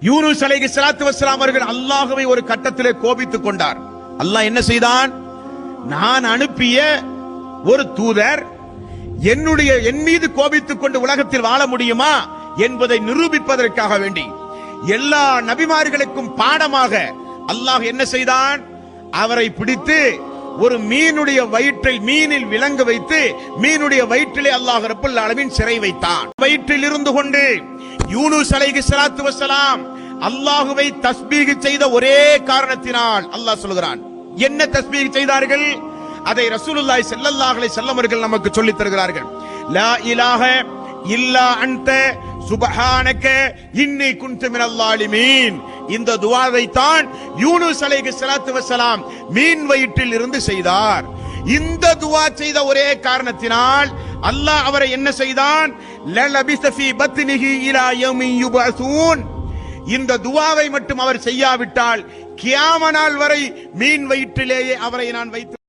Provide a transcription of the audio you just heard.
யூனுஸ் அலைஹிஸ்ஸலாத்து வஸ்ஸலாம் அவர்கள் அல்லாஹ்வை ஒரு கட்டத்திலே கோபித்துக் கொண்டார். அல்லாஹ் என்ன செய்தான்? நான் அனுப்பிய ஒரு தூதர் என் மீது கோபித்துக் கொண்டு உலகத்தில் வாழ முடியுமா என்பதை நிரூபிப்பதற்காக வேண்டி எல்லா நபிமார்களுக்கும் பாடமாக அல்லாஹ் என்ன செய்தான்? அவரை பிடித்து ஒரு மீனுடைய வயிற்றில் மீனில் விலங்க வைத்து மீனுடைய வயிற்றிலே அல்லாஹ் ரப்பல் ஆலமீன் சிறை வைத்தான். வயிற்றில் இருந்து கொண்டு யூனுஸ் அலைஹிஸ்ஸலாத்து வஸ்ஸலாம் அல்லாஹ்வை தஸ்பீஹ் செய்த ஒரே காரணத்தினால் அல்லாஹ் சொல்கிறான். என்ன தஸ்பீஹ் செய்தார்கள்? அதை ரசூலுல்லாஹி ஸல்லல்லாஹு அலைஹி வஸல்லம் அவர்கள் நமக்கு சொல்லித் தருகிறார்கள். லா இலாஹ இல்லா அன்த சுப்ஹானக இன்னி குன்து மினல் ஸாலிமீன். இந்த துஆவை தான் யூனுஸ் அலைஹிஸ்ஸலாத்து வஸ்ஸலாம் மீன் வயிற்றில் இருந்து செய்தார். இந்த துஆ செய்த ஒரே காரணத்தினால் அல்லாஹ் அவரை என்ன செய்தான்? லலபிஸ ஃபீ பத்னிஹி இலா யௌமி யுபஸூன். இந்த துஆவை மட்டும் அவர் செய்யாவிட்டால் கியாம நாள் வரை மீன் வயிற்றிலேயே அவரை நான் வைத்து